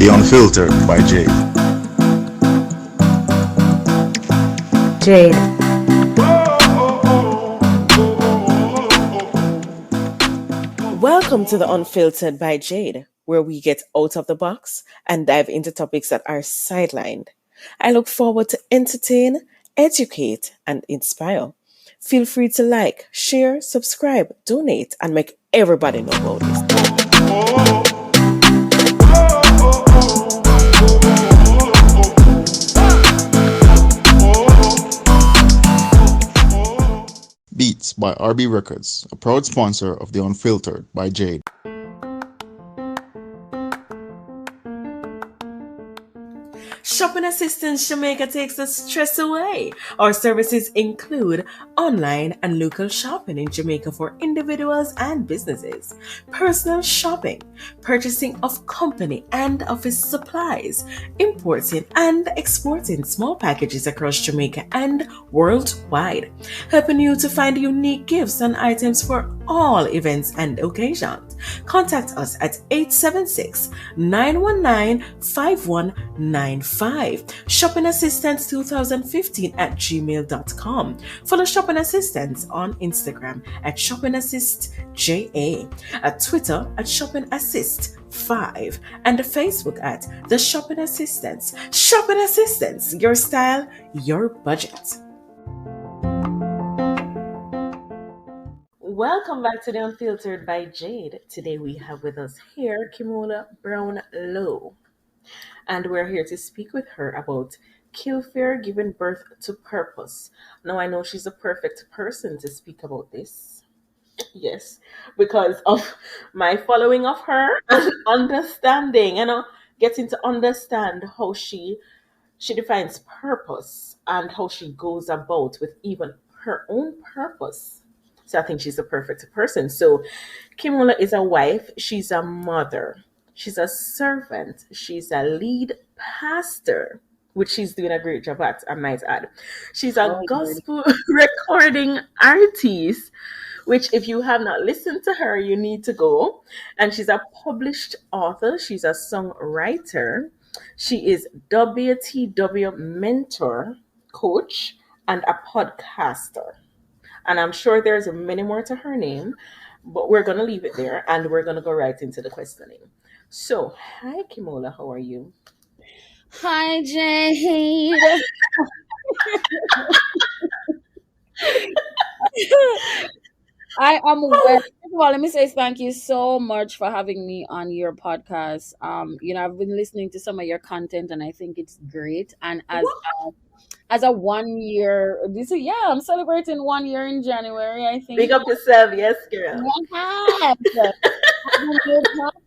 The Unfiltered by Jade. Jade. Welcome to the Unfiltered by Jade, where we get out of the box and dive into topics that are sidelined. I look forward to entertain, educate, and inspire. Feel free to like, share, subscribe, donate, and make everybody know about this. Beats by RB Records, a proud sponsor of The Unfiltered by Jade. Shopping Assistance Jamaica takes the stress away. Our services include online and local shopping in Jamaica for individuals and businesses, personal shopping, purchasing of company and office supplies, importing and exporting small packages across Jamaica and worldwide, helping you to find unique gifts and items for all events and occasions. Contact us at 876-919-5195. Shopping Assistance 2015 at gmail.com. Follow Shopping Assistance on Instagram at Shopping Assist JA, at Twitter at Shopping Assist 5, and Facebook at The Shopping Assistance. Shopping Assistance, your style, your budget. Welcome back to the Unfiltered by Jade. Today we have with us here Kimola Brown-Lowe, and we're here to speak with her about kill fear giving birth to purpose. Now I know she's a perfect person to speak about this. Yes, because of my following of her and understanding, getting to understand how she defines purpose and how she goes about with even her own purpose. So I think she's a perfect person. So Kimola is a wife, she's a mother, she's a servant, she's a lead pastor, which she's doing a great job at, I might add. She's a gospel recording artiste, which if you have not listened to her, you need to go. And she's a published author, she's a songwriter, she is WTW mentor, coach, and a podcaster. And I'm sure there's many more to her name, but we're going to leave it there and we're going to go right into the questioning. So, hi, Kimola, how are you? Hi, Jade. I am well. First of all, let me say thank you so much for having me on your podcast. I've been listening to some of your content and I think it's great. And as a 1 year, I'm celebrating 1 year in January, I think. Big up yourself, yes, girl. Yes. I'm a new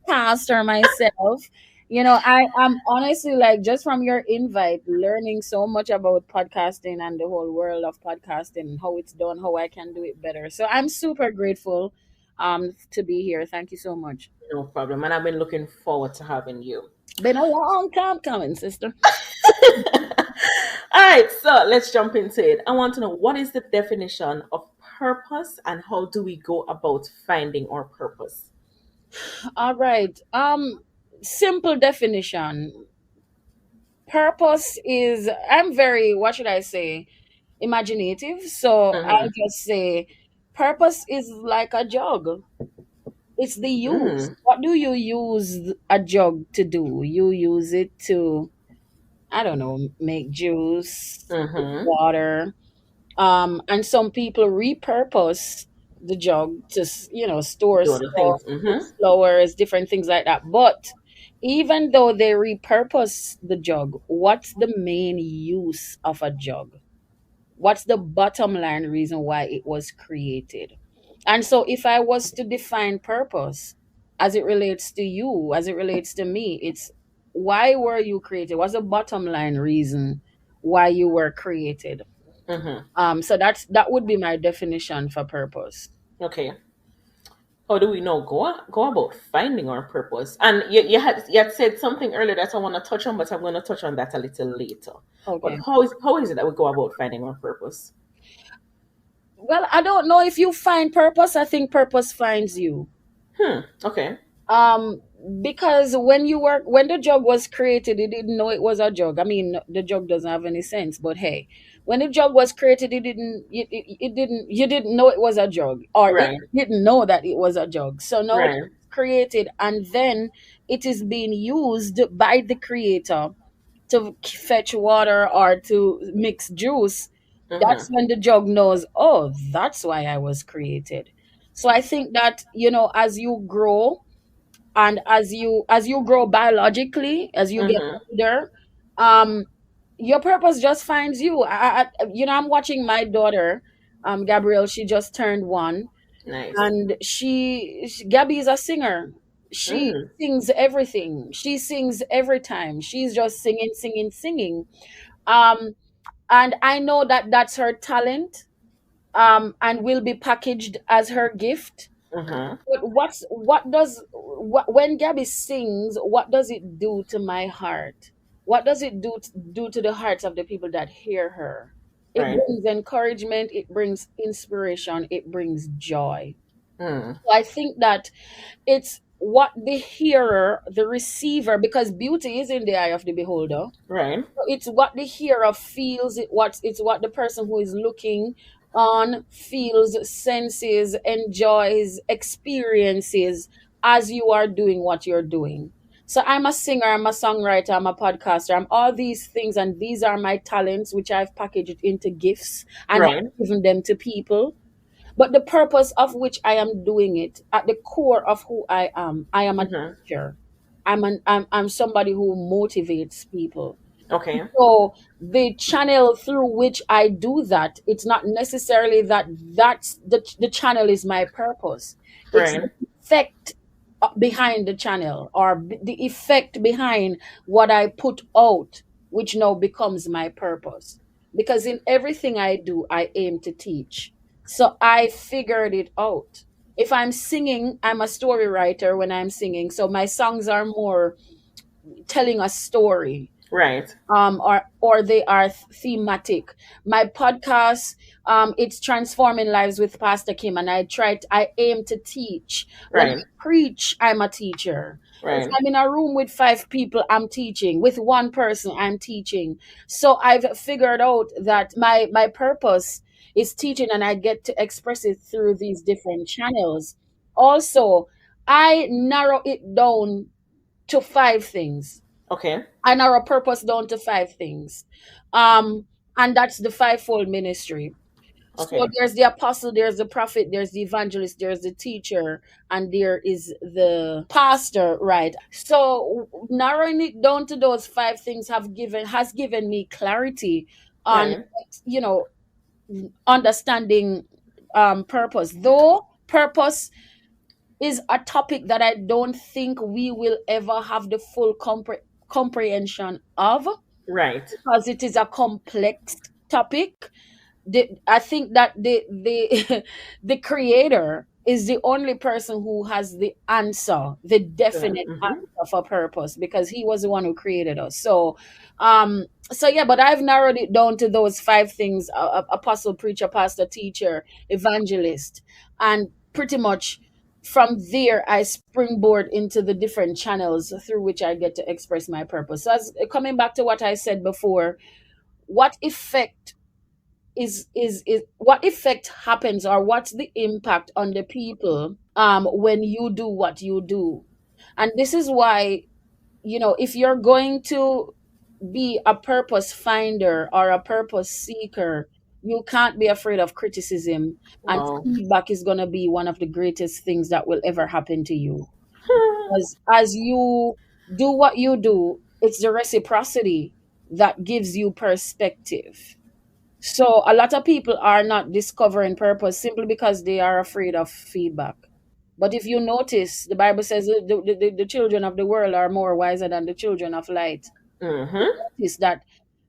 podcaster myself. I'm honestly, like, just from your invite, learning so much about podcasting and the whole world of podcasting, how it's done, how I can do it better. So I'm super grateful to be here. Thank you so much. No problem. And I've been looking forward to having you. Been a long time coming, sister. All right, so let's jump into it. I want to know, what is the definition of purpose and how do we go about finding our purpose? All right. Simple definition. Purpose is, I'm very, what should I say, imaginative. So I'll just say purpose is like a jug. It's the use. What do you use a jug to do? You use it to, I don't know, make juice, water. And some people repurpose the jug to, store Do other stuff, things. flowers, different things like that. But even though they repurpose the jug, what's the main use of a jug? What's the bottom line reason why it was created? And so if I was to define purpose as it relates to you, as it relates to me, it's why were you created? What's the bottom line reason why you were created? So that would be my definition for purpose. Okay. How do we know go about finding our purpose? And you had said something earlier that I want to touch on, but I'm going to touch on that a little later. Okay. But how is it that we go about finding our purpose? Well, I don't know if you find purpose. I think purpose finds you. Okay. Because when the jug was created, it didn't know it was a jug. I mean, the jug doesn't have any sense, but hey, when the jug was created, it didn't you didn't know it was a jug, or it Right. didn't know that it was a jug. So now it's Right. created, and then it is being used by the creator to fetch water or to mix juice. That's Mhm. when the jug knows, oh, that's why I was created. So I think that, as you grow, and as you grow biologically, as you get Mhm. older, um your purpose just finds you. I'm watching my daughter, Gabrielle. She just turned 1, Nice. and Gabby is a singer. She Mm. sings everything. She sings every time. She's just singing, singing, singing. um and I know that that's her talent, and will be packaged as her gift. Mhm. But when Gabby sings, what does it do to my heart? What does it do to the hearts of the people that hear her? It Right. brings encouragement, it brings inspiration, it brings joy. Mm. So I think that it's what the hearer, the receiver, because beauty is in the eye of the beholder. Right. It's what the hearer feels, it's what the person who is looking on feels, senses, enjoys, experiences as you are doing what you're doing. So I'm a singer, I'm a songwriter, I'm a podcaster, I'm all these things, and these are my talents which I've packaged into gifts and have Right. given them to people. But the purpose of which I am doing it, at the core of who I am a Mhm. teacher. I'm somebody who motivates people. Okay. So the channel through which I do that, it's not necessarily that that's the channel is my purpose. It's the Right. effect behind the channel, or the effect behind what I put out, which now becomes my purpose. Because in everything I do, I aim to teach. So I figured it out. If I'm singing, I'm a story writer when I'm singing. So my songs are more telling a story, Right. or they are thematic. My podcast, it's transforming lives with Pastor Kim, and I aim to teach. When I Right. preach, I'm a teacher. If Right. I'm in a room with 5 people, I'm teaching. With one person, I'm teaching. So I've figured out that my purpose is teaching, and I get to express it through these different channels. Also, I narrow it down to 5 things. Okay. I narrow purpose down to 5 things. Um, and that's the fivefold ministry. So Okay. there's the apostle, there's the prophet, there's the evangelist, there's the teacher, and there is the pastor, right? So narrowing it down to those 5 things has given me clarity on, Right. you know, understanding purpose. Though purpose is a topic that I don't think we will ever have the full comprehension of, Right. because it is a complex topic. I think that the the creator is the only person who has the answer, the definite Mhm. answer for purpose, because he was the one who created us. So yeah, but I've narrowed it down to those 5 things: apostle, preacher, pastor, teacher, evangelist, and pretty much from there I springboard into the different channels through which I get to express my purpose. So as coming back to what I said before, what effect is what effect happens, or what's the impact on the people when you do what you do? And this is why, if you're going to be a purpose finder or a purpose seeker, you can't be afraid of criticism, and Wow. feedback is going to be one of the greatest things that will ever happen to you. As you do what you do, it's the reciprocity that gives you perspective. So a lot of people are not discovering purpose simply because they are afraid of feedback. But if you notice, the Bible says the children of the world are more wiser than the children of light. You Mhm. notice that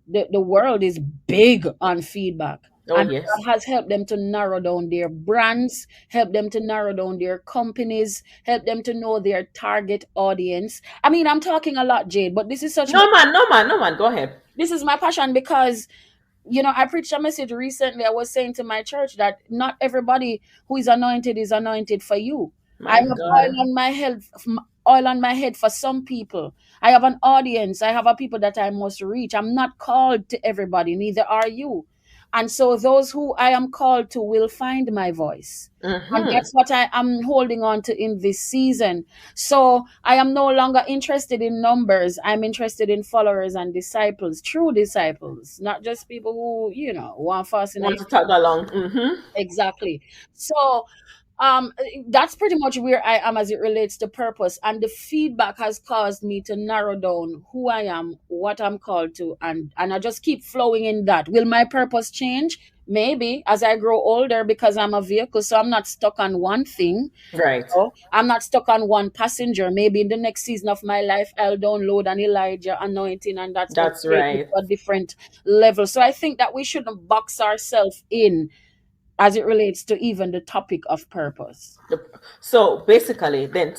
the world is big on feedback. Oh And yes. that has helped them to narrow down their brands, help them to narrow down their companies, help them to know their target audience. I mean, I'm talking a lot, Jade, but this is such No man. No man. No man. Go ahead. this is my passion, because I preached a message recently. I was saying to my church that not everybody who is anointed for you. I My have oil God. on my head. oil on my head for some people. I have an audience. I have a people that I must reach. I'm not called to everybody, neither are you. And so those who I am called to will find my voice. And Mm-hmm. that's what I am holding on to in this season. So I am no longer interested in numbers. I'm interested in followers and disciples, true disciples, not just people who, want fast in a Want to tag along? Mm-hmm. exactly. So um that's pretty much where I am as it relates to purpose, and the feedback has caused me to narrow down who I am, what I'm called to, and I just keep flowing in that. Will my purpose change? Maybe as I grow older, because I'm a vehicle, so I'm not stuck on one thing. Right. I'm not stuck on one passenger. Maybe in the next season of my life, I'll download an Elijah anointing, and that's going to That's take me right. to a different level. So I think that we shouldn't box ourselves in as it relates to even the topic of purpose. So basically, then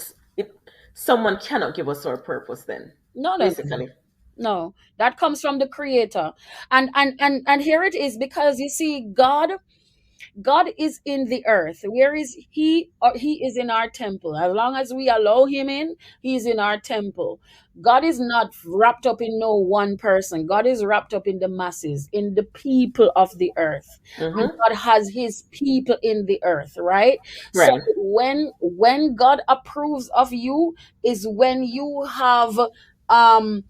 someone cannot give us our purpose. Then No, no, no, basically, no. That comes from the creator. And here it is, because you see, God is in the earth. Where is he? He is in our temple. As long as we allow him in, he's in our temple. God is not wrapped up in no one person. God is wrapped up in the masses, in the people of the earth. And mm-hmm. God has his people in the earth, right? So Right. when God approves of you is when you have um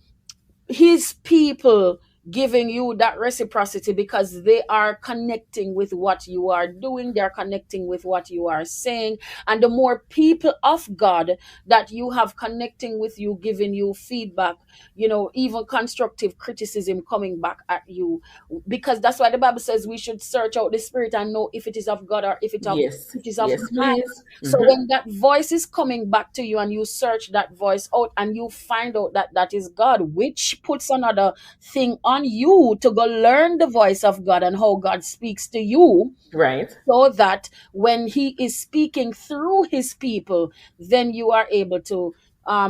his people giving you that reciprocity, because they are connecting with what you are doing, they're connecting with what you are saying. And the more people of God that you have connecting with you, giving you feedback, even constructive criticism coming back at you, because that's why the Bible says we should search out the spirit and know if it is of God or if Yes. it is of Yes, man. please. So Mm-hmm. when that voice is coming back to you and you search that voice out and you find out that that is God, which puts another thing on you to go learn the voice of God and how God speaks to you, Right. so that when he is speaking through his people, then you are able to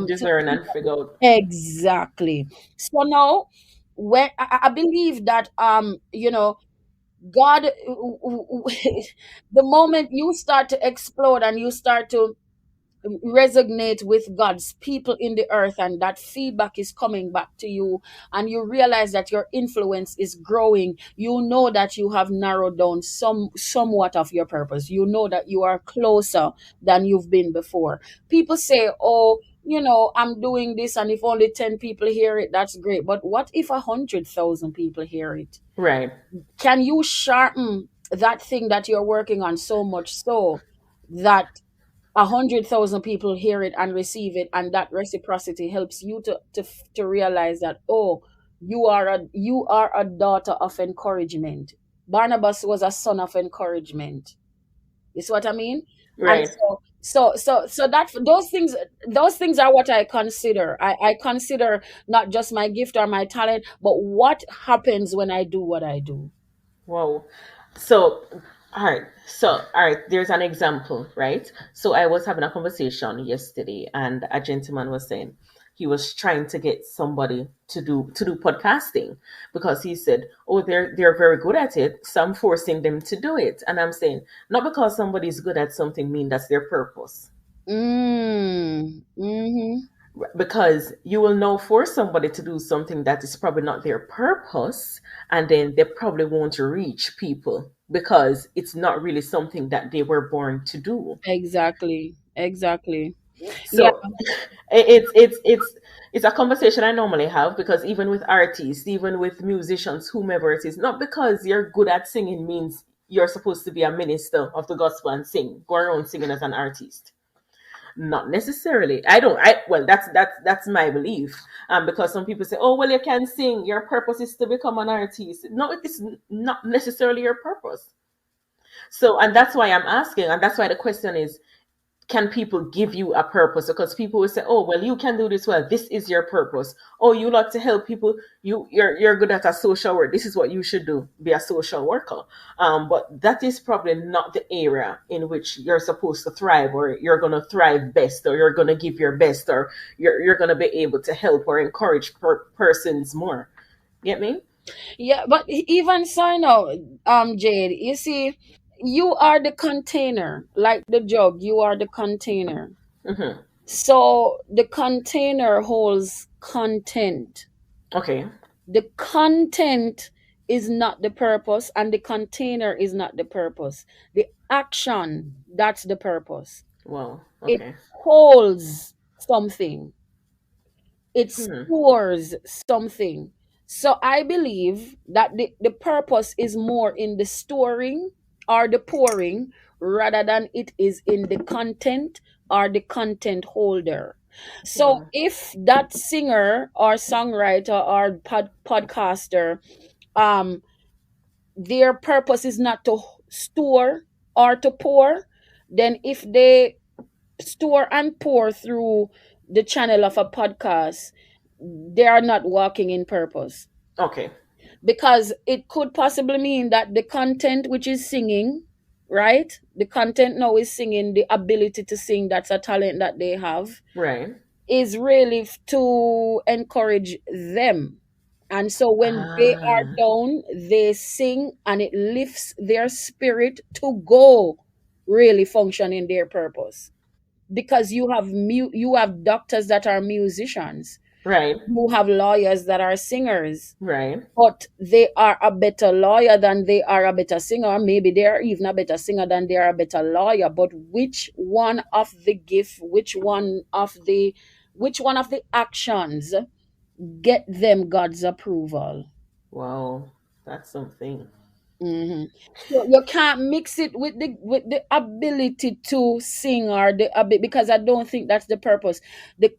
Discern and figure out. exactly. So now, when I believe that God, the moment you start to explode and you start to resonate with God's people in the earth, and that feedback is coming back to you, and you realize that your influence is growing, you know that you have narrowed down somewhat of your purpose. You know that you are closer than you've been before. People say, oh, I'm doing this, and if only 10 people hear it, that's great. But what if 100,000 people hear it? Right. Can you sharpen that thing that you're working on so much so that 100,000 people hear it and receive it, and that reciprocity helps you to realize that, oh, you are a daughter of encouragement. Barnabas was a son of encouragement. You see what I mean? And Right. so that those things are what I consider. I consider not just my gift or my talent, but what happens when I do what I do. Whoa. So, all right. So, all right. There's an example, right? So, I was having a conversation yesterday, and a gentleman was saying he was trying to get somebody to do podcasting because he said, "Oh, they're very good at it, so I'm forcing them to do it." And I'm saying, not because somebody's good at something mean that's their purpose. Mm-hmm. Because you will now force somebody to do something that is probably not their purpose, and then they probably won't reach people because it's not really something that they were born to do. Exactly. Yeah. So it's a conversation I normally have, because even with artists, even with musicians, whomever it is, not because you're good at singing means you're supposed to be a minister of the gospel and go around singing as an artist. Not necessarily. I don't. I well, that's my belief. Because some people say, "Oh, well, you can sing. Your purpose is to become an artist." No, it's not necessarily your purpose. So, and that's why I'm asking, and that's why the question is, can people give you a purpose? Because people will say, "Oh, well, you can do this well. This is your purpose. Oh, you like to help people. You're good at a social work. This is what you should do. Be a social worker." But that is probably not the area in which you're supposed to thrive, or you're gonna thrive best, or you're gonna give your best, or you're gonna be able to help or encourage persons more. Get me? Yeah, but even so now, Jade, you see, you are the container, like the jug, you are the container. Mm-hmm. So the container holds content. Okay. The content is not the purpose, and the container is not the purpose. The action, that's the purpose. Wow. It Okay. holds something, it Hmm. stores something. So I believe that the purpose is more in the storing or the pouring rather than it is in the content or the content holder. So Wow. if that singer or songwriter or podcaster, um their purpose is not to store or to pour, then if they store and pour through the channel of a podcast, they are not walking in purpose. Okay. Because it could possibly mean that the content, which is singing, right? The content now is singing, the ability to sing, that's a talent that they have, Right. is really to encourage them. And so when they are Ah. down, they sing and it lifts their spirit to go really function in their purpose. Because you have doctors that are musicians, Right. you have lawyers that are singers, Right. but they are a better lawyer than they are a better singer. Maybe they are even a better singer than they are a better lawyer. But which one of the gift, which one of the actions get them God's approval? Wow. That's something. hmm So you can't mix it with the ability to sing or the ability, because I don't think that's the purpose.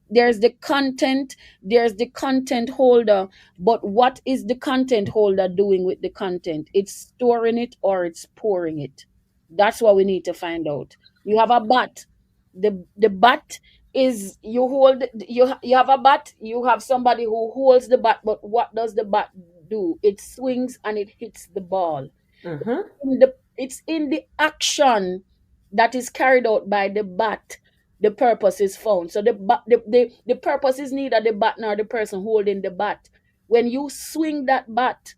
There's the content, there's the content holder, but what is the content holder doing with the content? It's storing it or it's pouring it. That's what we need to find out. You have a bat. The bat is you hold you have a bat, you have somebody who holds the bat, but what does the bat do? It swings and it hits the ball. Mm-hmm. It's in the action that is carried out by the bat the purpose is found. So the purpose is neither the bat nor the person holding the bat. When you swing that bat,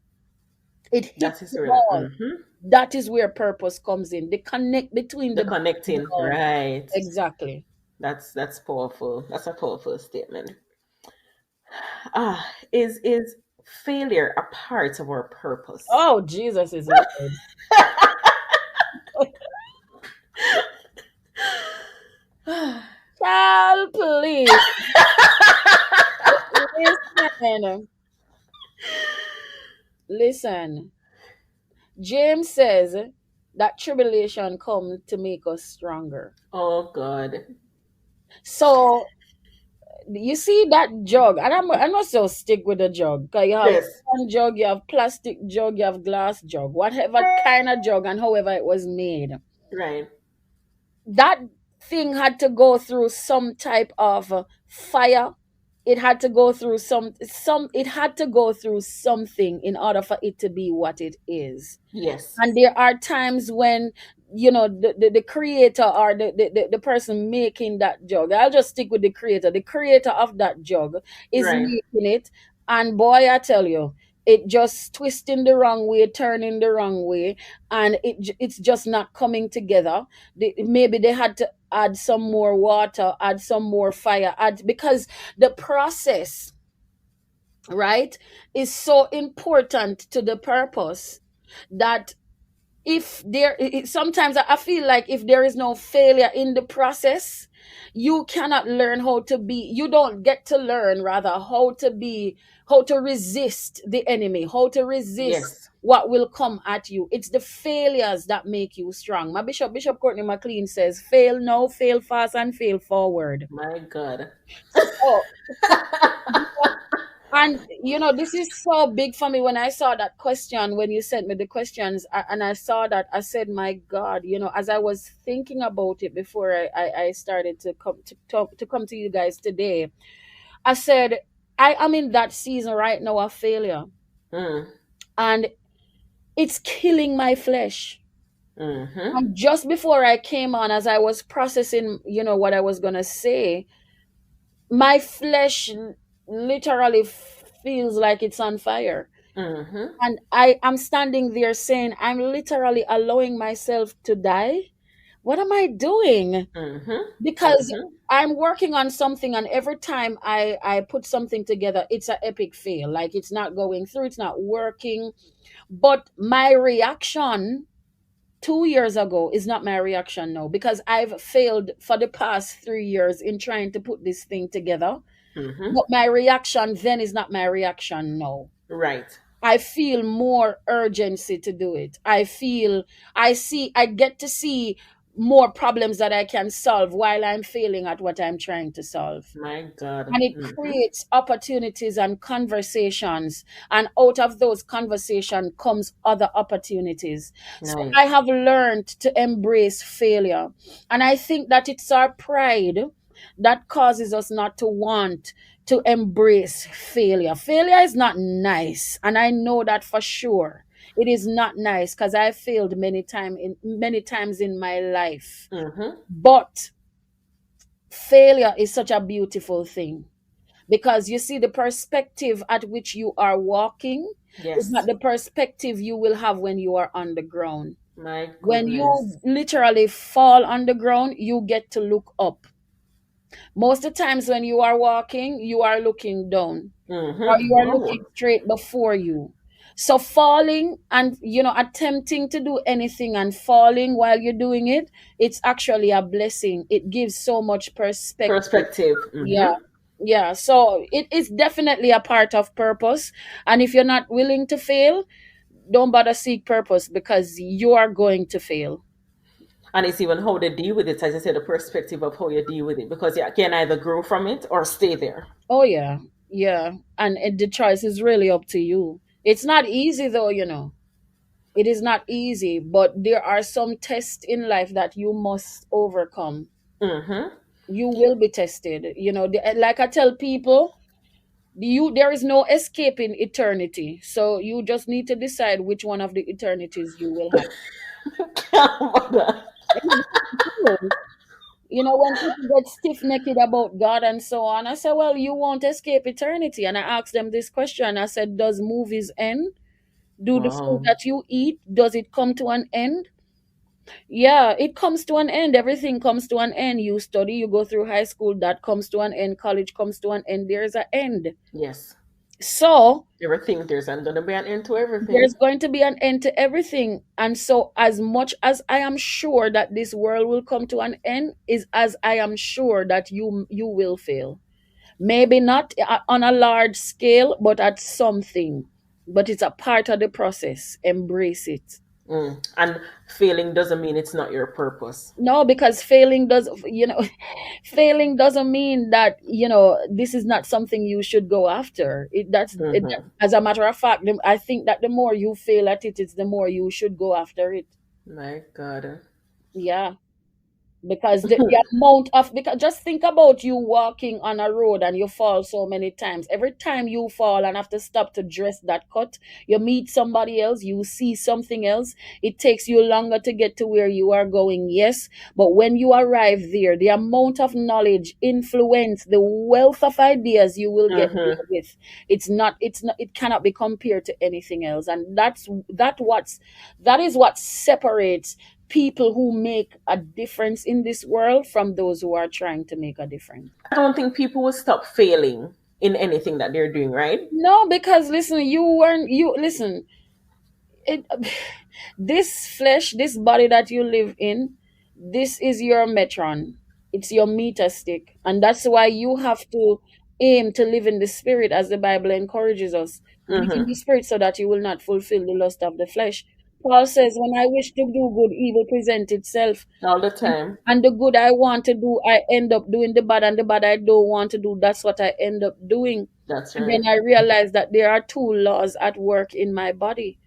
it hits That is the really. ball. Mm-hmm. That is where purpose comes in. The connect between The the bat and the connecting. ball. Right. Exactly. That's powerful. That's a powerful statement. Is failure a part of our purpose? Oh, Jesus is Lord. Child, please listen. Listen. James says that tribulation comes to make us stronger. Oh God. So you see that jug, and I'm not so stick with the jug. Cause you have Yes. one jug, you have plastic jug, you have glass jug, whatever kind of jug and however it was made. Right. That thing had to go through some type of fire. It had to go through some it had to go through something in order for it to be what it is. Yes. And there are times when the creator or the person making that jug, I'll just stick with the creator of that jug is Right. making it, and boy, I tell you, it just twisting the wrong way, turning the wrong way, and it's just not coming together. Maybe they had to add some more water, add some more fire, add, because the process, right, is so important to the purpose that if there sometimes I feel like if there is no failure in the process, you cannot learn how to be, you don't get to learn rather how to resist the enemy, how to resist Yes. what will come at you. It's the failures that make you strong. My Bishop Courtney McLean says, fail now, fail fast, and fail forward. My God. So and this is so big for me. When I saw that question, when you sent me the questions, and I saw that, I said, "My God!" As I was thinking about it before I started to come to you guys today, I said, "I am in that season right now of failure, Mm. and it's killing my flesh." Mm-hmm. And just before I came on, as I was processing, what I was gonna say, my flesh literally feels like it's on fire. Mm-hmm. And I am standing there saying, I'm literally allowing myself to die what am I doing? Mm-hmm. Because Mm-hmm. I'm working on something, and every time I put something together, it's an epic fail. Like it's not going through, it's not working. But my reaction 2 years ago is not my reaction now, because I've failed for the past 3 years in trying to put this thing together. Mm-hmm. But my reaction then is not my reaction now. Right. I feel more urgency to do it. I get to see more problems that I can solve while I'm failing at what I'm trying to solve. My God. And it Mm-hmm. creates opportunities and conversations, and out of those conversations comes other opportunities. So I Nice. have learned to embrace failure, and I think that it's our pride that causes us not to want to embrace failure is not nice, and I know that for sure. It is not nice, because I failed many times in my life. Mm-hmm. But failure is such a beautiful thing, because you see, the perspective at which you are walking is not Yes. the perspective you will have when you are on the ground. My When goodness. you literally fall on the ground, you get to look up. Most of the times when you are walking, you are looking down, or Mm-hmm. you are looking Oh. straight before you. So falling and attempting to do anything and falling while you're doing it, it's actually a blessing. It gives so much perspective. Perspective. Yeah. Mm-hmm. Yeah. So it is definitely a part of purpose. And if you're not willing to fail, don't bother seek purpose, because you are going to fail. And it's even how they deal with it, as I said, the perspective of how you deal with it, because you can either grow from it or stay there. Oh yeah. Yeah. And the choice is really up to you. It's not easy though. It is not easy, but there are some tests in life that you must overcome. Mm-hmm. You will be tested. Like I tell people, there is no escaping eternity. So you just need to decide which one of the eternities you will have. Exactly. When people get stiff necked about God and so on, I say, well, you won't escape eternity. And I asked them this question. I said, does movies end? Do the food Wow. that you eat, does it come to an end? Yeah, it comes to an end. Everything comes to an end. You study, you go through high school, that comes to an end. College comes to an end. There's an end. Yes. So Everything, there's going to be an end to everything. there's going to be an end to everything. And so, as much as I am sure that this world will come to an end, is as I am sure that you will fail. Maybe not on a large scale, but at something. But it's a part of the process. Embrace it. Mm. And failing doesn't mean it's not your purpose. No, because failing does, failing doesn't mean that this is not something you should go after. Mm-hmm. As a matter of fact, I think that the more you fail at it, it's the more you should go after it. My God. Yeah. Because the amount of, because just think about you walking on a road and you fall so many times. Every time you fall and have to stop to dress that cut, you meet somebody else, you see something else. It takes you longer to get to where you are going, yes, but when you arrive there, the amount of knowledge, influence, the wealth of ideas you will get there Mm-hmm. with, it cannot be compared to anything else. And that is what separates people who make a difference in this world from those who are trying to make a difference. I don't think people will stop failing in anything that they're doing, right? No, because listen, you listen, it this flesh, this body that you live in, this is your metron. It's your meter stick. And that's why you have to aim to live in the spirit, as the Bible encourages us. Live in Mm-hmm. the spirit so that you will not fulfill the lust of the flesh. Paul says, when I wish to do good, evil present itself. All the And time. and the good I want to do, I end up doing the bad, and the bad I don't want to do, that's what I end up doing. That's And then right. I realize that there are two laws at work in my body.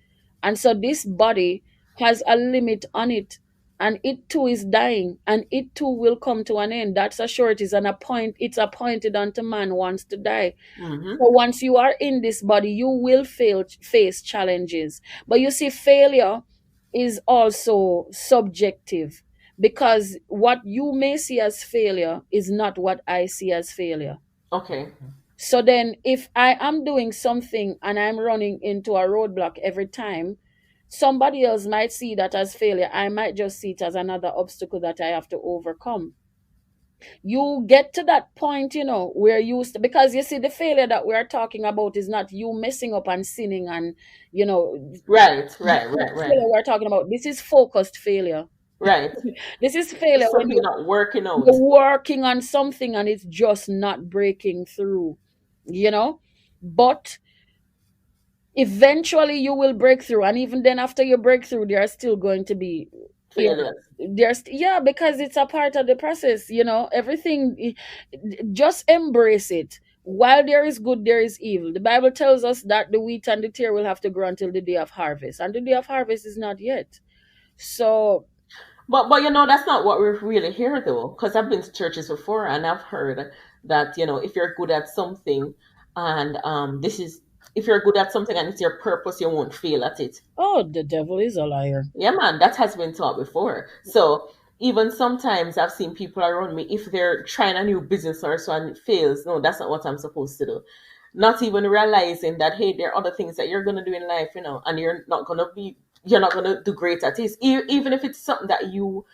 And so this body has a limit on it. And it too is dying. And it too will come to an end. That's a sure it is it's appointed unto man once to die. Mm-hmm. So once you are in this body, you will face challenges. But you see, failure is also subjective, because what you may see as failure is not what I see as failure. Okay. So then, if I am doing something and I'm running into a roadblock every time, Somebody else might see that as failure. I might just see it as another obstacle that I have to overcome. You get to that point, where because you see, the failure that we are talking about is not you messing up and sinning and, you know, Right, that's right, not right, right, failure we're talking about. This is focused failure. right. This is failure Just when something not working you're out. working on something and it's just not breaking through, you know? But eventually you will break through, and even then, after you break through, there are still going to be, Failures. yeah, because it's a part of the process, everything. Just embrace it. While there is good, there is evil. The Bible tells us that the wheat and the tear will have to grow until the day of harvest, and the day of harvest is not yet. So, But that's not what we're really here though, because I've been to churches before and I've heard that if you're good at something, and this is if you're good at something and it's your purpose, you won't fail at it. oh, the devil is a liar. Yeah, man, that has been taught before. So even sometimes I've seen people around me, if they're trying a new business or so and it fails, no, that's not what I'm supposed to do. Not even realizing that, hey, there are other things that you're gonna do in life, and you're not gonna do great at it. Even if it's something that you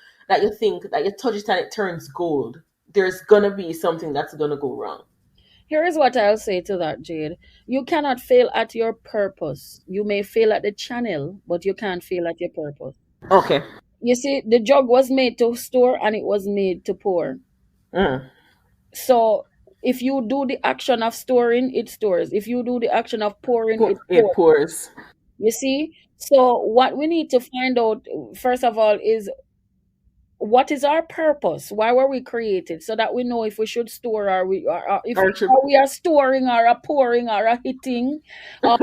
think that you touch it and it turns gold, there's gonna be something that's gonna go wrong. Here is what I'll say to that, Jade. You cannot fail at your purpose. You may fail at the channel, but you can't fail at your purpose. Okay. You see, the jug was made to store and it was made to pour. Mm. So if you do the action of storing, it stores. If you do the action of pouring, it It pours. pours. You see? So what we need to find out, first of all, is what is our purpose? Why were we created? So that we know if we should store, or if Or should- or we are storing or are pouring or are hitting or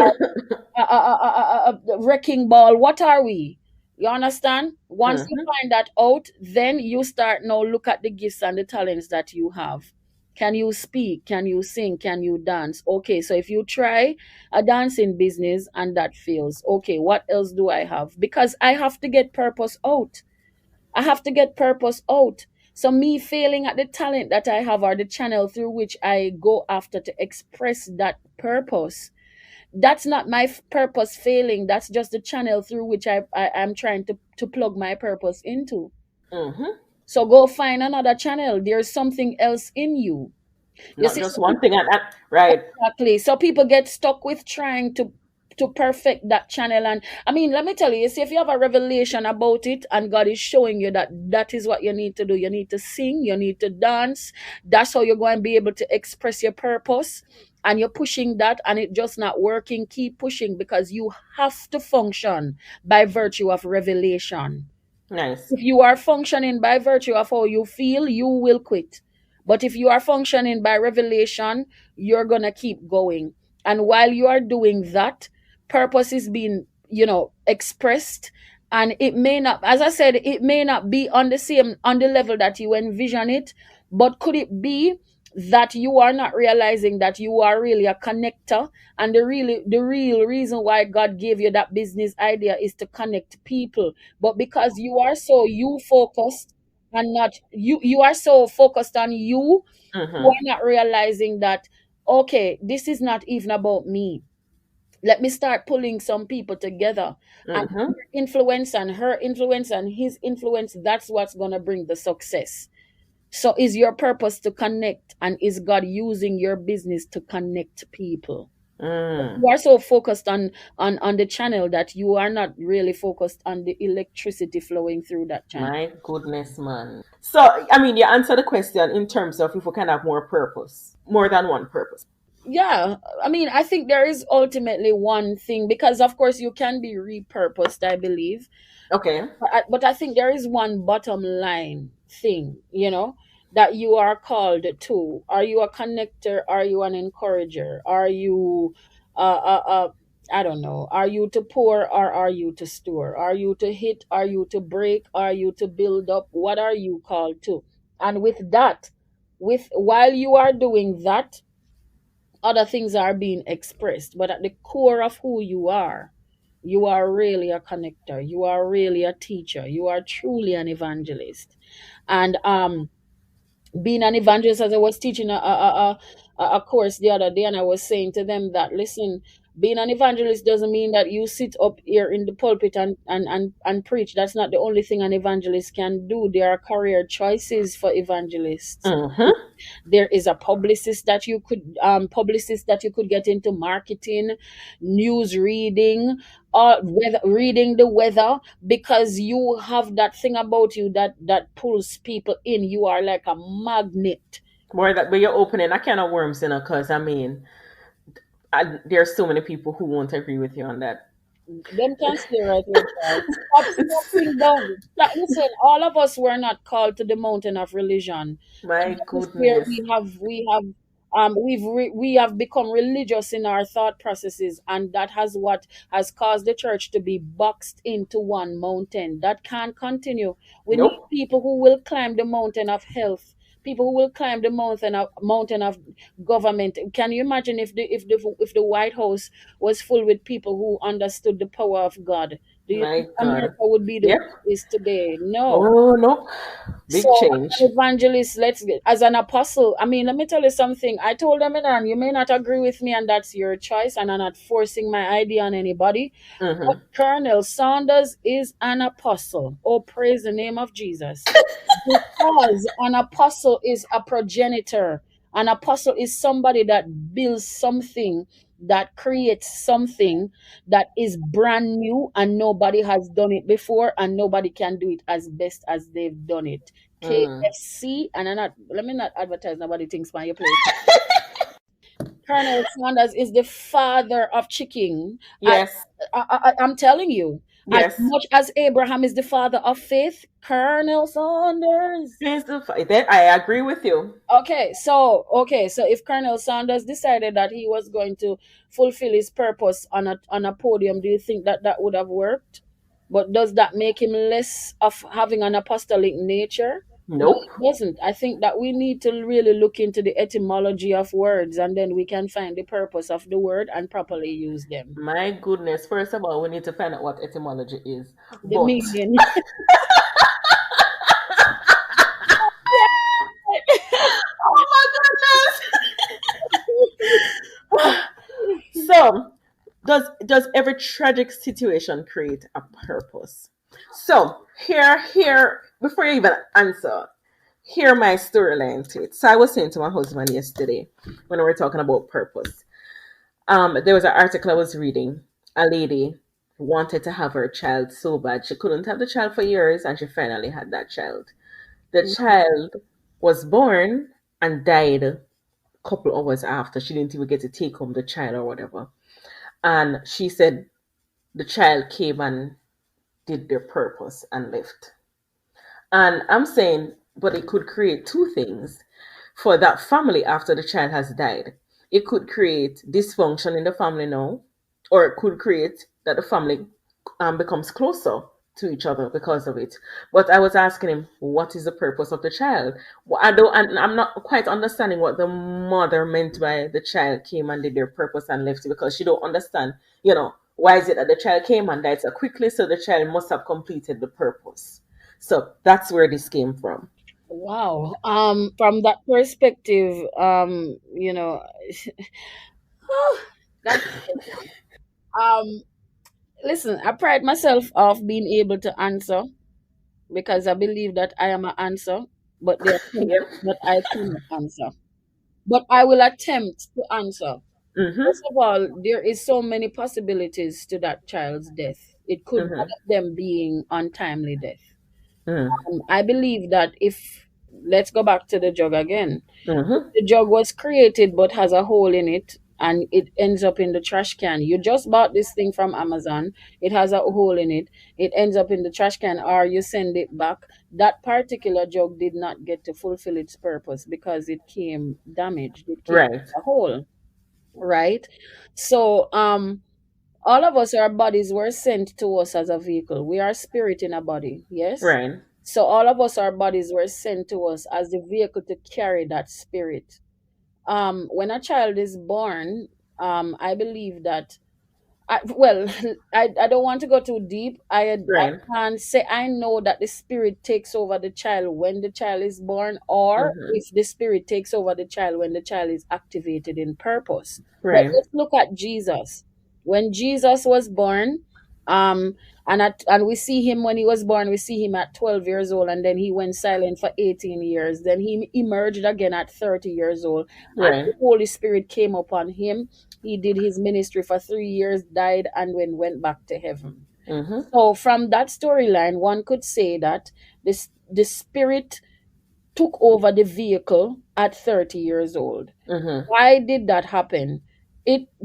a wrecking ball. What are we? You understand? Once you Mhm. find that out, then you start now look at the gifts and the talents that you have. Can you speak? Can you sing? Can you dance? Okay, so if you try a dancing business and that fails, okay, what else do I have? Because I have to get purpose out. I have to get purpose out. So me failing at the talent that I have or the channel through which I go after to express that purpose, that's not my purpose failing. That's just the channel through which I am trying to plug my purpose into. Mhm. So go find another channel. There's something else in you. You Not see, just one thing, and that right. exactly. So people get stuck with trying to perfect that channel. And I mean, let me tell you, see, if you have a revelation about it and God is showing you that that is what you need to do, you need to sing, you need to dance. That's how you're going to be able to express your purpose. And you're pushing that and it just not working. Keep pushing, because you have to function by virtue of revelation. Nice. If you are functioning by virtue of how you feel, you will quit. But if you are functioning by revelation, you're going to keep going. And while you are doing that, purpose is being, expressed. And it may not, as I said, it may not be on the level that you envision it, but could it be that you are not realizing that you are really a connector, and the real reason why God gave you that business idea is to connect people, but because you are so you focused and not you are so focused on you Mhm. are not realizing that, okay, this is not even about me. Let me start pulling some people together, and Mhm. your influence and her influence and his influence, that's what's going to bring the success. So is your purpose to connect, and is God using your business to connect people? Mm. You are so focused on the channel that you are not really focused on the electricity flowing through that channel. My goodness, man. So, I mean, you answer the question in terms of if we can have more purpose, more than one purpose. Yeah, I mean, I think there is ultimately one thing, because of course you can be repurposed, I believe. Okay. But I think there is one bottom line thing, that you are called to. Are you a connector? Are you an encourager? Are you, I don't know, are you to pour or are you to store? Are you to hit? Are you to break? Are you to build up? What are you called to? And with that, while you are doing that, other things are being expressed. But at the core of who you are really a connector. You are really a teacher. You are truly an evangelist. And being an evangelist, as I was teaching a course the other day, and I was saying to them that, listen, Being an evangelist doesn't mean that you sit up here in the pulpit and preach. That's not the only thing an evangelist can do. There are career choices for evangelists. Mm-hmm. There is a publicist that you could get into marketing, news reading, or reading the weather, because you have that thing about you that pulls people in. You are like a magnet. Where you're opening a can of worms, because I mean, there's so many people who won't agree with you on that. Them can stay right where they are. Stop stepping down. Listen, all of us were not called to the mountain of religion, and My that is where goodness. we have become religious in our thought processes, and that has what has caused the church to be boxed into one mountain. That can't continue. We need Nope. people who will climb the mountain of health, people who will climb the mountain of government. Can you imagine if the White House was full with people who understood the power of God? Do you My think God. America would be the way Yep. it is today? No. Oh, nope. So, Big change. an evangelist, as an apostle, I mean, let me tell you something. I told them, and you may not agree with me, and that's your choice, and I'm not forcing my idea on anybody. But Mm-hmm. Colonel Saunders is an apostle. Oh, praise the name of Jesus. Because an apostle is a progenitor. An apostle is somebody that builds something, that creates something that is brand new, and nobody has done it before, and nobody can do it as best as they've done it. Mm. KFC, and let me not advertise nobody thinks by your place. Colonel Sanders is the father of chicken. I, Yes. I'm telling you, as Yes. much as Abraham is the father of faith, Colonel Sanders. That I agree with you. Okay, so if Colonel Sanders decided that he was going to fulfill his purpose on a podium, do you think that would have worked? But does that make him less of having an apostolic nature? No, Nope. it doesn't. I think that we need to really look into the etymology of words, and then we can find the purpose of the word and properly use them. My goodness. First of all, we need to find out what etymology is. The But meaning. oh my goodness. So, does every tragic situation create a purpose? So, here before you even answer, hear my storyline to it. So I was saying to my husband yesterday when we were talking about purpose. There was an article I was reading. A lady wanted to have her child so bad she couldn't have the child for years, and she finally had that child. The child was born and died a couple hours after. She didn't even get to take home the child or whatever. And she said the child came and did their purpose and left. And I'm saying, but it could create two things for that family after the child has died. It could create dysfunction in the family now, or it could create that the family becomes closer to each other because of it. But I was asking him, what is the purpose of the child? Well, I'm not quite understanding what the mother meant by the child came and did their purpose and left, because she don't understand, why is it that the child came and died so quickly? So the child must have completed the purpose. So that's where this came from. Wow. From that perspective, that um, listen, I pride myself of being able to answer, because I believe that I am an answer, but there are things Yep. that I cannot answer. But I will attempt to answer. Mm-hmm. First of all, there is so many possibilities to that child's death. It could one Mm-hmm. of them being untimely death. Mm-hmm. I believe that if let's go back to the jug again. If Mm-hmm. the jug was created but has a hole in it and it ends up in the trash can. You just bought this thing from Amazon, it has a hole in it, it ends up in the trash can, or you send it back. That particular jug did not get to fulfill its purpose because it came damaged, it came Right. with a hole, right? So all of us, our bodies were sent to us as a vehicle. We are spirit in a body, yes? Right. So all of us, our bodies were sent to us as the vehicle to carry that spirit. When a child is born, I believe that well, I don't want to go too deep. I Right. can't say I know that the spirit takes over the child when the child is born, or Mm-hmm. if the spirit takes over the child when the child is activated in purpose. But Right. let's look at Jesus. When Jesus was born, um, and we see him when he was born, we see him at 12 years old, and then he went silent for 18 years. Then he emerged again at 30 years old, and Right. the Holy Spirit came upon him. He did his ministry for 3 years, died, and went back to heaven. Mm-hmm. So from that storyline, one could say that the spirit took over the vehicle at 30 years old. Mm-hmm. Why did that happen?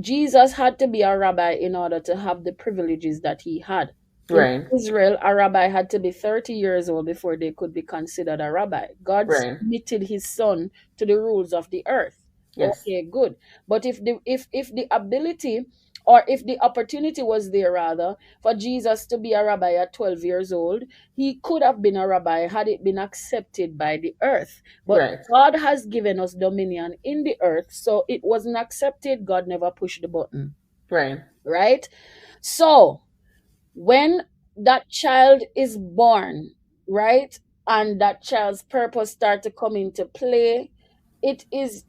Jesus had to be a rabbi in order to have the privileges that he had. In Right. Israel, a rabbi had to be 30 years old before they could be considered a rabbi. God Right. submitted his son to the rules of the earth. Yes. Okay, good. But if the ability, or if the opportunity was there rather, for Jesus to be a rabbi at 12 years old, he could have been a rabbi had it been accepted by the earth. But Right. God has given us dominion in the earth, so it wasn't accepted. God never pushed the button, Right. right? So when that child is born, right, and that child's purpose start to come into play, it is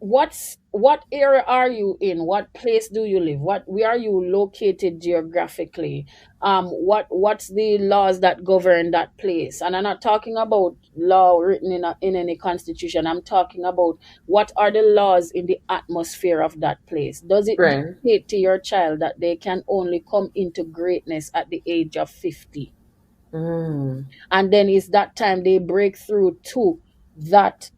what area are you in, what place do you live, where are you located geographically, what's the laws that govern that place. And I'm not talking about law written in any constitution. I'm talking about what are the laws in the atmosphere of that place. Does it Right. dictate to your child that they can only come into greatness at the age of 50, Mm. and then it's that time they break through to that,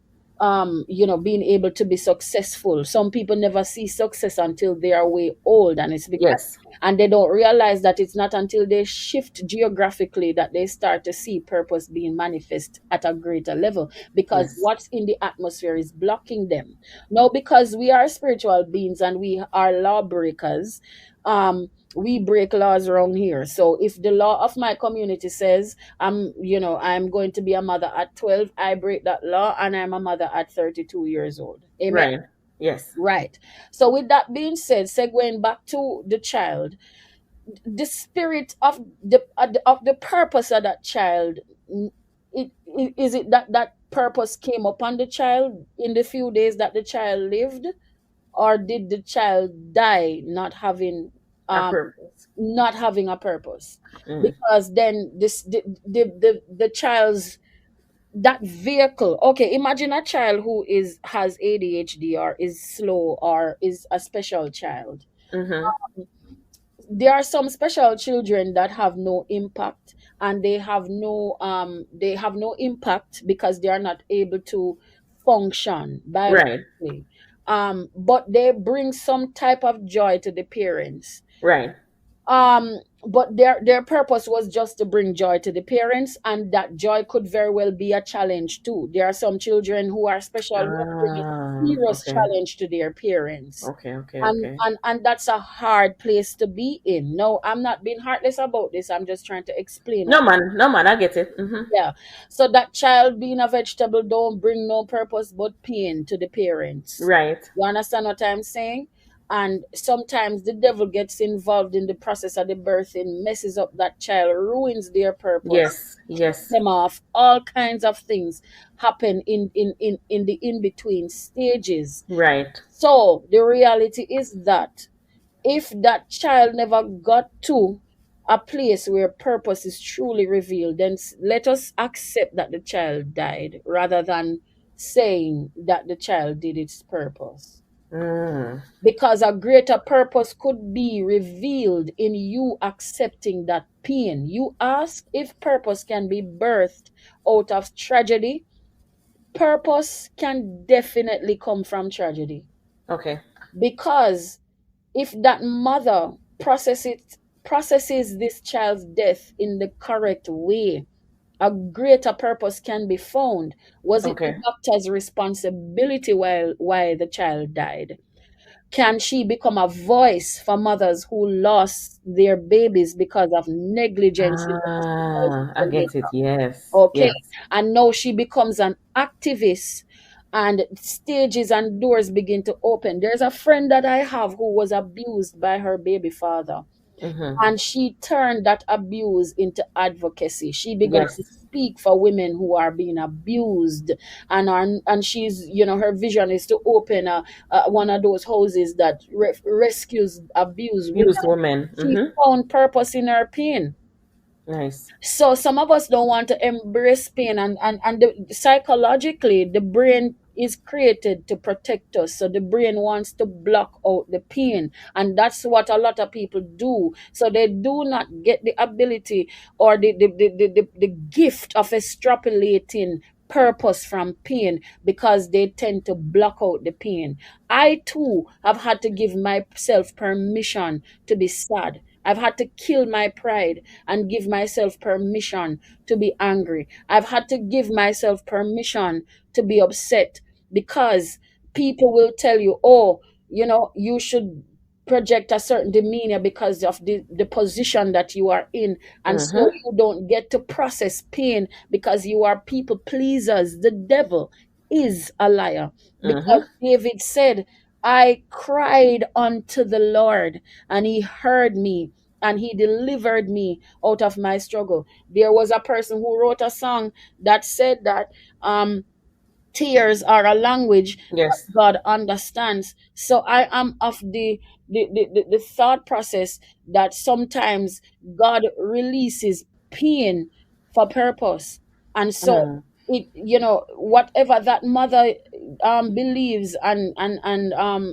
being able to be successful. Some people never see success until they are way old, and it's because, Yes. and they don't realize that it's not until they shift geographically that they start to see purpose being manifest at a greater level, because Yes. what's in the atmosphere is blocking them. Now, because we are spiritual beings and we are lawbreakers, we break laws around here. So if the law of my community says I'm going to be a mother at 12, I break that law and I'm a mother at 32 years old. Amen. Right. Yes. Right. So with that being said, segueing back to the child, the spirit of the purpose of that child, is it that purpose came upon the child in the few days that the child lived, or did the child die A um purpose. not having a purpose? Mm. Because then the child's, that vehicle. Okay, imagine a child who has ADHD or is slow or is a special child. Mm-hmm. There are some special children that have no impact, and they have no impact because they are not able to function Right. biologically, but they bring some type of joy to the parents. Right. But their purpose was just to bring joy to the parents, and that joy could very well be a challenge too. There are some children who are special, who are bringing serious Okay. challenge to their parents, Okay. Okay. and Okay. and that's a hard place to be in. No, I'm not being heartless about this. I'm just trying to explain No what. man. No man. I get it. Mm-hmm. Yeah. So that child being a vegetable don't bring no purpose but pain to the parents. Right. You understand what I'm saying? And sometimes the devil gets involved in the process of the birthing, messes up that child, ruins their purpose, Yes. Yes. them off. All kinds of things happen in the in-between stages. Right. So the reality is that if that child never got to a place where purpose is truly revealed, then let us accept that the child died rather than saying that the child did its purpose. Mm. Because a greater purpose could be revealed in you accepting that pain. You ask if purpose can be birthed out of tragedy. Purpose can definitely come from tragedy. Okay. Because if that mother processes this child's death in the correct way, a greater purpose can be found. Was it the Okay. doctor's responsibility while why the child died? Can she become a voice for mothers who lost their babies because of negligence in the I physiological get it. makeup? Yes. Okay. Yes. And now she becomes an activist, and stages and doors begin to open. There's a friend that I have who was abused by her baby father. Mm-hmm. And she turned that abuse into advocacy. She began to Yes. speak for women who are being abused, and she's, her vision is to open one of those houses that rescues abused women. Used women. She Mm-hmm. found purpose in her pain. Nice. So some of us don't want to embrace pain, and psychologically the brain is created to protect us, so the brain wants to block out the pain, and that's what a lot of people do. So they do not get the ability or the gift of extrapolating purpose from pain, because they tend to block out the pain. I too have had to give myself permission to be sad. I've had to kill my pride and give myself permission to be angry. I've had to give myself permission to be upset, because people will tell you, oh, you should project a certain demeanor because of the position that you are in. And so Mm-hmm. you don't get to process pain because you are people pleasers. The devil is a liar, because Mm-hmm. David said, I cried unto the Lord and he heard me and he delivered me out of my struggle. There was a person who wrote a song that said that tears are a language that Yes. God understands. So I am of the thought process that sometimes God releases pain for purpose. And so Mm. it, whatever that mother believes and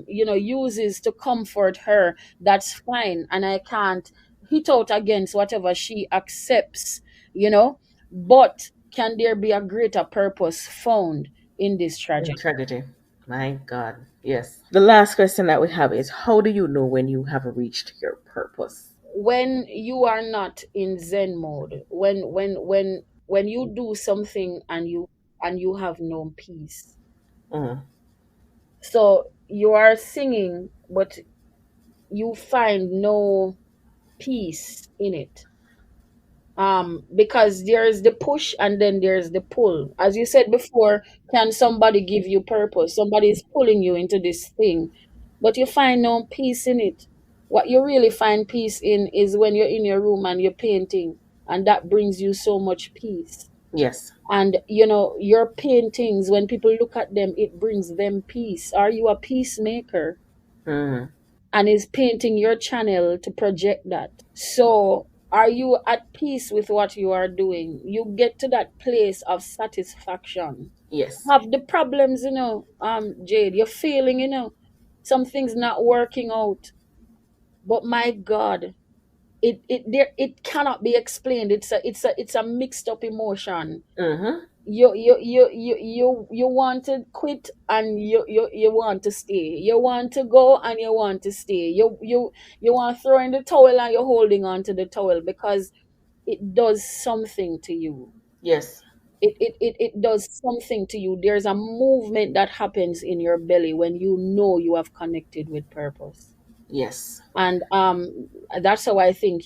uses to comfort her, that's fine. And I can't hit out against whatever she accepts, you know. But can there be a greater purpose found in this In tragedy? tragedy. My God. Yes. The last question that we have is, how do you know when you have reached your purpose? When you are not in Zen mode, when you do something and you have no peace. Mm. So you are singing, but you find no peace in it. Because there's the push and then there's the pull. As you said before, can somebody give you purpose? Somebody is pulling you into this thing, but you find no peace in it. What you really find peace in is when you're in your room and you're painting, and that brings you so much peace. Yes. And your paintings, when people look at them, it brings them peace. Are you a peacemaker? Mm. And is painting your channel to project that. So, are you at peace with what you are doing? You get to that place of satisfaction. Yes. Have the problems, Jade, you're feeling, something's not working out. But my God, it cannot be explained. It's a mixed up emotion. Mm-hmm. You want to quit and you want to stay. You want to go and you want to stay. You want to throw in the towel and you're holding on to the towel because it does something to you. Yes. It does something to you. There's a movement that happens in your belly when you know you have connected with purpose. Yes. And that's how I think,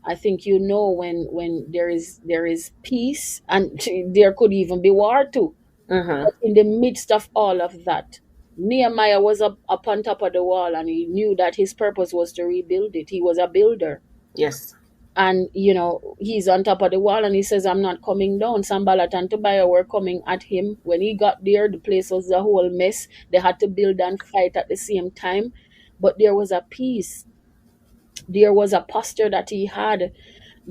I think, when there is peace, and there could even be war too. Mm-hmm. But in the midst of all of that, Nehemiah was up on top of the wall, and he knew that his purpose was to rebuild it. He was a builder. Yes. And he's on top of the wall and he says, I'm not coming down. Sambalat and Tobiah were coming at him. When he got there, the place was a whole mess. They had to build and fight at the same time. But there was a peace. There was a posture that he had,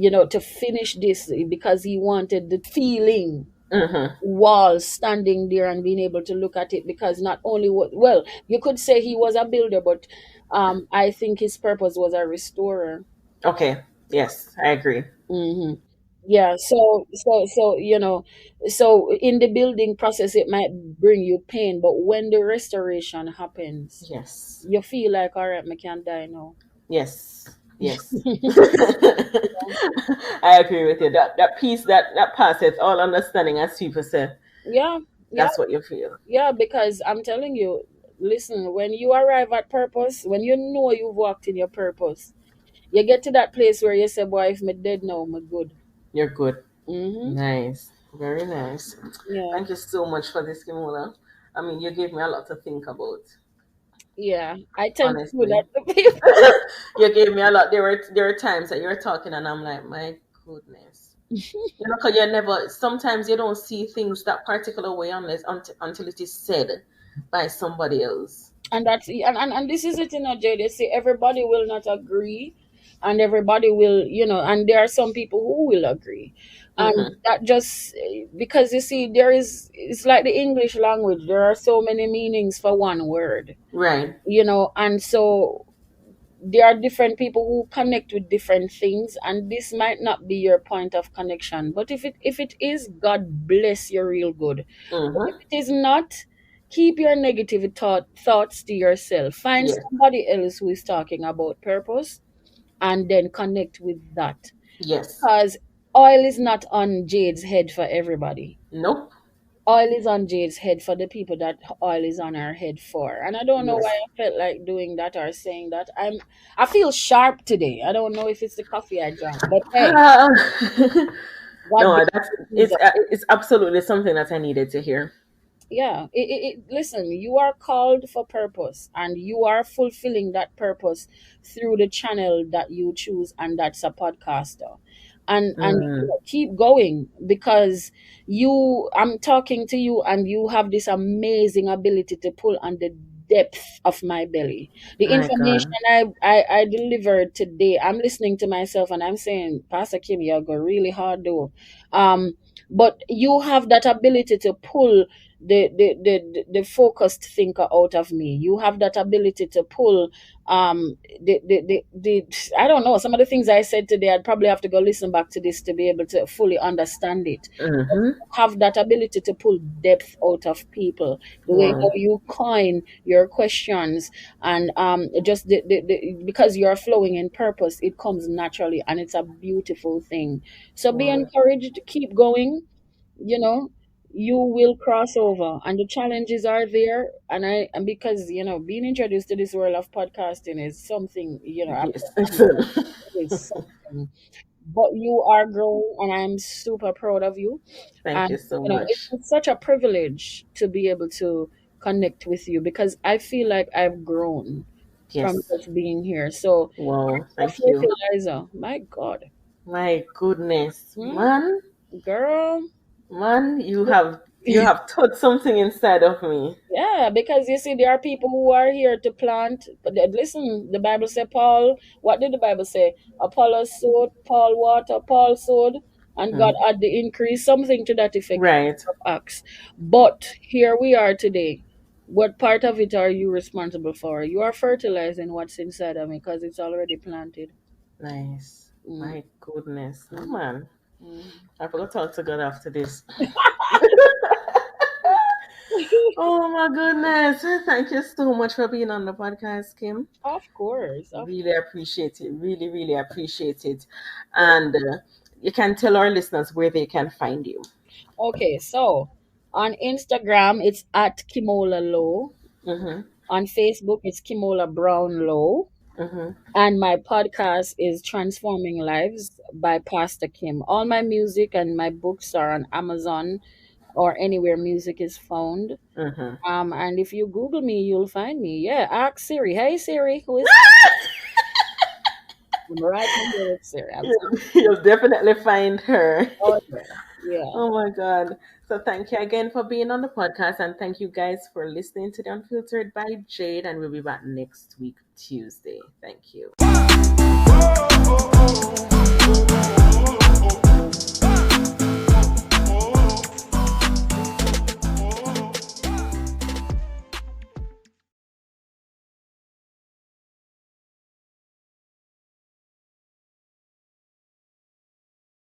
to finish this, because he wanted the feeling Mm-hmm. wall standing there and being able to look at it. Because not only well, you could say he was a builder, but I think his purpose was a restorer. Okay. Yes, I agree. Hmm. Yeah, so in the building process, it might bring you pain, but when the restoration happens, Yes. you feel like, all right, I can die now. Yes. Yes. I agree with you. That peace that passeth all understanding, as people say. Yeah, yeah, That's what you feel. yeah, because I'm telling you, listen, when you arrive at purpose, when you know you've walked in your purpose, you get to that place where you say, boy, if me dead now, me good. You're good. Mm-hmm. Nice. Very nice. Yeah. Thank you so much for this, Kimola. I mean, you gave me a lot to think about. Yeah, I tend to do honestly. that to people. You gave me a lot. There were times that you're talking and I'm like, my goodness. You know, because you never, sometimes you don't see things that particular way until it is said by somebody else. And and this is it, you know, Jay. They say everybody will not agree, and everybody will, you know, and there are some people who will agree, and Mm-hmm. that just because you see, it's like the English language. There are so many meanings for one word, Right. you know, and so there are different people who connect with different things, and this might not be your point of connection. But if it is, God bless you real good. But if Mm-hmm. it is not, keep your negative thoughts to yourself. Find Yes. somebody else who is talking about purpose, and then connect with that. Yes. Because oil is not on Jade's head for everybody. Nope. Oil is on Jade's head for the people that oil is on her head for. And I don't know why Yes. I felt like doing that or saying that. I feel sharp today. I don't know if it's the coffee I drank, but hey, Ah. God No, bless that's Jesus. it's absolutely something that I needed to hear. Yeah, listen, you are called for purpose, and you are fulfilling that purpose through the channel that you choose, and that's a podcaster. And Mm. keep going, because I'm talking to you, and you have this amazing ability to pull on the depth of my belly. The My information God. I delivered today, I'm listening to myself and I'm saying, Pastor Kim, you go really hard though. um but you have that ability to pull the focused thinker out of me. You have that ability to pull the I don't know, some of the things I said today. I'd probably have to go listen back to this to be able to fully understand it. But Mm-hmm. you have that ability to pull depth out of people, the way how Wow. you coin your questions, and just because you're flowing in purpose, it comes naturally, and it's a beautiful thing. So be Wow. encouraged, keep going, you know. You will cross over, and the challenges are there. And because, you know, being introduced to this world of podcasting is something, you know, Yes. it is something. But you are growing, and I'm super proud of you. Thank And you so you know, much. it's such a privilege to be able to connect with you, because I feel like I've grown from Yes. just being here. So Wow. a Thank you. fertilizer, my God. My goodness, Hmm? man, Girl. man, you have taught something inside of me. Yeah, because you see, there are people who are here to plant. But listen, the Bible said, Paul, what did the Bible say? Apollos sowed, Paul water, Paul sowed, and God Mm. had the increase, something to that effect in Right. the book of Acts. But here we are today. What part of it are you responsible for? You are fertilizing what's inside of me, because it's already planted. Nice. Mm, My goodness, no mm, man. mm. I forgot to talk to God after this. Oh my goodness! Thank you so much for being on the podcast, Kim. Of course, of Really course. appreciate it. Really, really appreciate it. And you can tell our listeners where they can find you. Okay, so on Instagram, it's at Kimola Low. Mm-hmm. On Facebook, it's Kimola Brown-Lowe. Mm-hmm. And my podcast is Transforming Lives by Pastor Kim. All my music and my books are on Amazon or anywhere music is found. Mm-hmm. And if you Google me, you'll find me. Yeah, ask Siri. Hey Siri, who is I'm right here with Siri. You'll definitely find her. Oh, yeah. Yeah. Oh my God. So thank you again for being on the podcast, and thank you guys for listening to the Unfiltered by Jade, and we'll be back next week, Tuesday. Thank you.